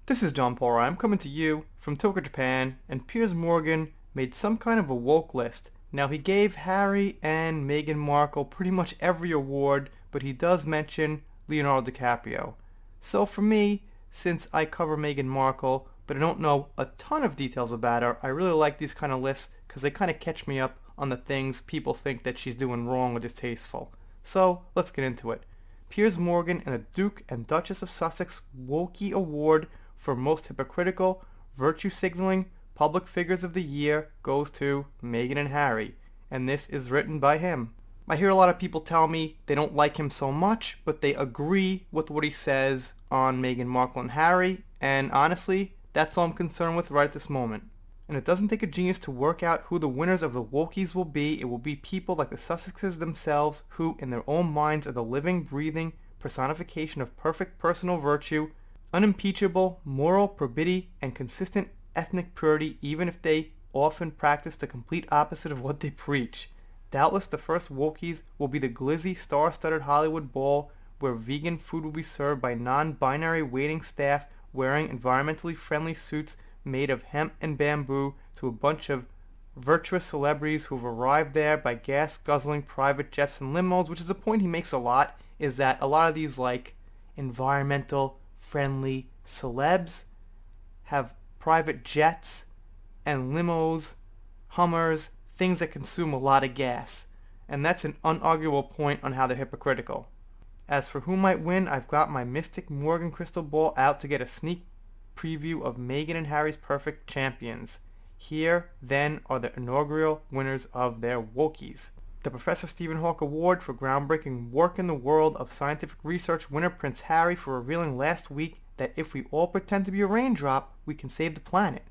This is John Paul. I'm coming to you from Tokyo, Japan, and Piers Morgan made some kind of a woke list. Now, he gave Harry and Meghan Markle pretty much every award, but he does mention Leonardo DiCaprio. So for me, since I cover Meghan Markle, but I don't know a ton of details about her, I really like these kind of lists because they kind of catch me up on the things people think that she's doing wrong or distasteful. So let's get into it. Piers Morgan and the Duke and Duchess of Sussex Wokey Award for most hypocritical, virtue-signaling public figures of the year goes to Meghan and Harry, and this is written by him. I hear a lot of people tell me they don't like him so much, but they agree with what he says on Meghan Markle and Harry, and honestly, that's all I'm concerned with right at this moment. And it doesn't take a genius to work out who the winners of the Wokies will be. It will be people like the Sussexes themselves, who in their own minds are the living, breathing personification of perfect personal virtue, unimpeachable moral probity, and consistent ethnic purity, even if they often practice the complete opposite of what they preach. Doubtless the first Wokies will be the glizzy, star-studded Hollywood ball, where vegan food will be served by non-binary waiting staff wearing environmentally friendly suits made of hemp and bamboo to a bunch of virtuous celebrities who have arrived there by gas-guzzling private jets and limos, which is a point he makes a lot, is that a lot of these environmental friendly celebs have private jets and limos, Hummers, things that consume a lot of gas. And that's an unarguable point on how they're hypocritical. As for who might win, I've got my Mystic Morgan crystal ball out to get a sneak preview of Meghan and Harry's perfect champions. Here, then, are the inaugural winners of their Wokies. The Professor Stephen Hawke Award for groundbreaking work in the world of scientific research winner Prince Harry for revealing last week that if we all pretend to be a raindrop, we can save the planet.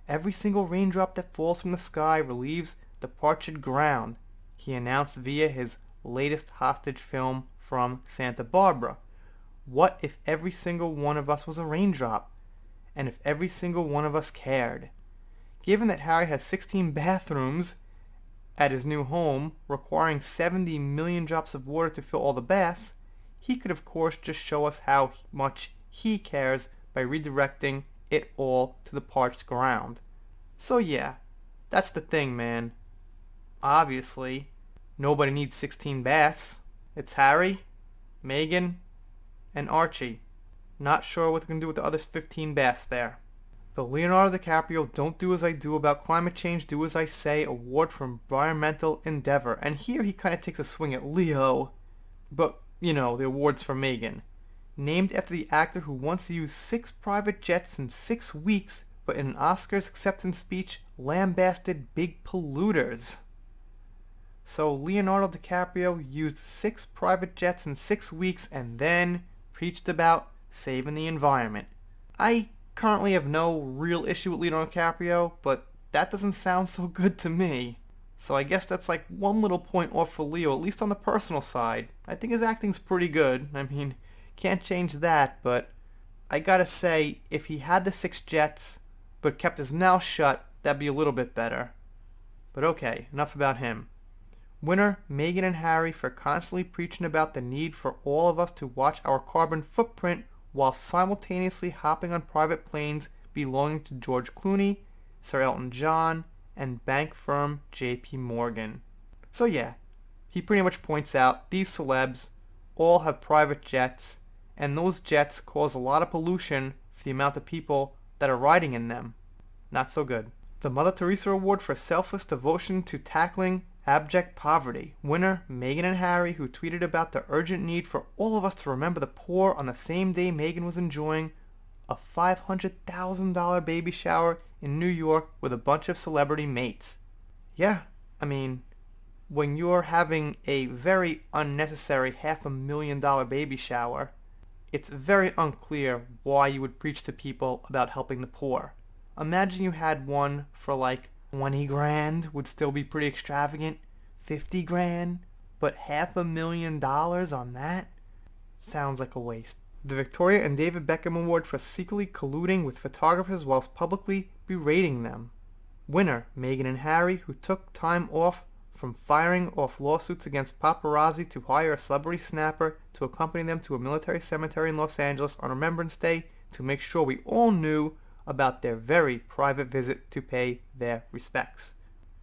Every single raindrop that falls from the sky relieves the parched ground, he announced via his latest hostage film from Santa Barbara. What if every single one of us was a raindrop? And if every single one of us cared? Given that Harry has 16 bathrooms at his new home, requiring 70 million drops of water to fill all the baths, he could of course just show us how much he cares by redirecting it all to the parched ground. So yeah, that's the thing, man. Obviously, nobody needs 16 baths. It's Harry, Meghan, and Archie. Not sure what they can do with the other 15 baths there. The Leonardo DiCaprio Don't Do As I Do About Climate Change, Do As I Say Award for Environmental Endeavor. And here he kind of takes a swing at Leo, but, the award's for Meghan. Named after the actor who once used 6 private jets in 6 weeks, but in an Oscars acceptance speech lambasted big polluters. So Leonardo DiCaprio used 6 private jets in 6 weeks and then preached about saving the environment. I currently have no real issue with Leonardo DiCaprio, but that doesn't sound so good to me. So I guess that's one little point off for Leo, at least on the personal side. I think his acting's pretty good. I mean, can't change that, but I gotta say, if he had the 6 jets, but kept his mouth shut, that'd be a little bit better. But okay, enough about him. Winner Meghan and Harry for constantly preaching about the need for all of us to watch our carbon footprint while simultaneously hopping on private planes belonging to George Clooney, Sir Elton John, and bank firm J.P. Morgan. So yeah, he pretty much points out these celebs all have private jets, and those jets cause a lot of pollution for the amount of people that are riding in them. Not so good. The Mother Teresa Award for selfless devotion to tackling abject poverty. Winner Meghan and Harry, who tweeted about the urgent need for all of us to remember the poor on the same day Meghan was enjoying a $500,000 baby shower in New York with a bunch of celebrity mates. Yeah, I mean, when you're having a very unnecessary $500,000 baby shower, it's very unclear why you would preach to people about helping the poor. Imagine you had one for 20 grand, would still be pretty extravagant. 50 grand, but $500,000 on that? Sounds like a waste. The Victoria and David Beckham Award for secretly colluding with photographers whilst publicly berating them. Winner Meghan and Harry, who took time off from firing off lawsuits against paparazzi to hire a celebrity snapper to accompany them to a military cemetery in Los Angeles on Remembrance Day to make sure we all knew about their very private visit to pay their respects.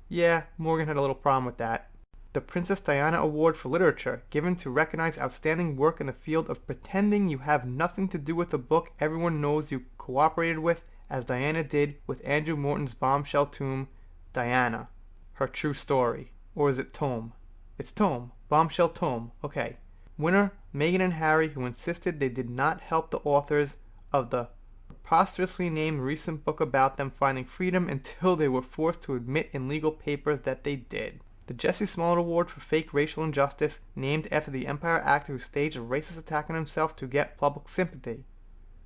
Yeah, Morgan had a little problem with that. The Princess Diana Award for Literature, given to recognize outstanding work in the field of pretending you have nothing to do with a book everyone knows you cooperated with, as Diana did with Andrew Morton's bombshell tome, Diana, Her True Story. Or is it tome? It's tome. Bombshell tome. Okay. Winner, Meghan and Harry, who insisted they did not help the authors of the preposterously named recent book about them finding freedom until they were forced to admit in legal papers that they did. The Jussie Smollett Award for Fake Racial Injustice, named after the Empire actor who staged a racist attack on himself to get public sympathy.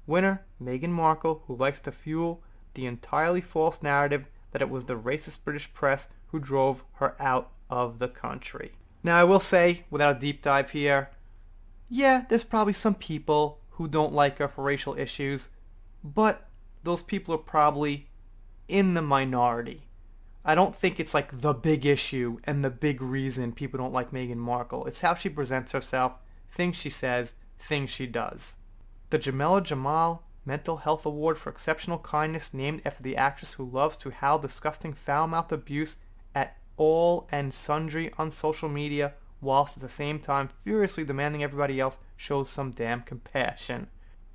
Winner, Meghan Markle, who likes to fuel the entirely false narrative that it was the racist British press who drove her out of the country. Now I will say, without a deep dive here, yeah, there's probably some people who don't like her for racial issues, but those people are probably in the minority. I don't think it's like the big issue and the big reason people don't like Meghan Markle. It's how she presents herself, things she says, things she does. The Jamila Jamal Mental Health Award for Exceptional Kindness, named after the actress who loves to howl disgusting foul-mouthed abuse at all and sundry on social media, whilst at the same time furiously demanding everybody else shows some damn compassion.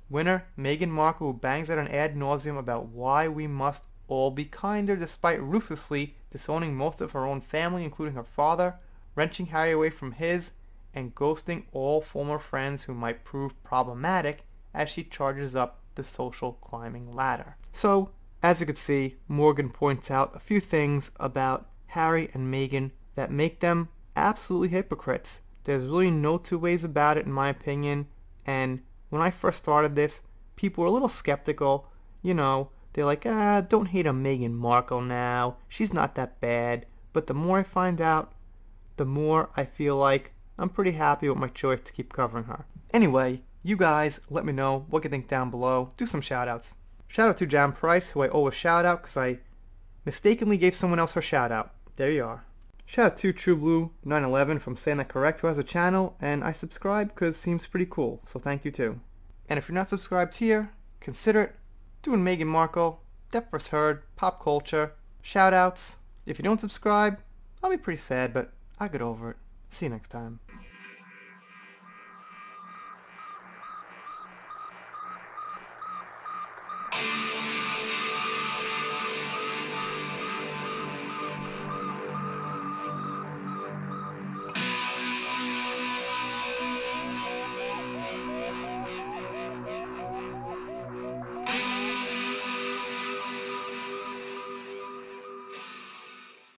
Winner, Meghan Markle, who bangs out an ad nauseum about why we must all be kinder despite ruthlessly disowning most of her own family, including her father, wrenching Harry away from his, and ghosting all former friends who might prove problematic as she charges up the social climbing ladder. So, as you can see, Morgan points out a few things about Harry and Meghan that make them absolutely hypocrites. There's really no two ways about it in my opinion, and when I first started this, people were a little skeptical. You know, they're like, don't hate on Meghan Markle now, she's not that bad. But the more I find out, the more I feel like I'm pretty happy with my choice to keep covering her. Anyway, you guys let me know what you think down below. Do some shoutouts. Shout out to Jan Price, who I owe a shout out because I mistakenly gave someone else her shout out. There you are. Shout out to True Blue 911 from Saying That Correct, who has a channel, and I subscribe because it seems pretty cool, so thank you too. And if you're not subscribed here, consider it. Doing Meghan Markle, Depth First Heard, pop culture, shout outs. If you don't subscribe, I'll be pretty sad, but I'll get over it. See you next time.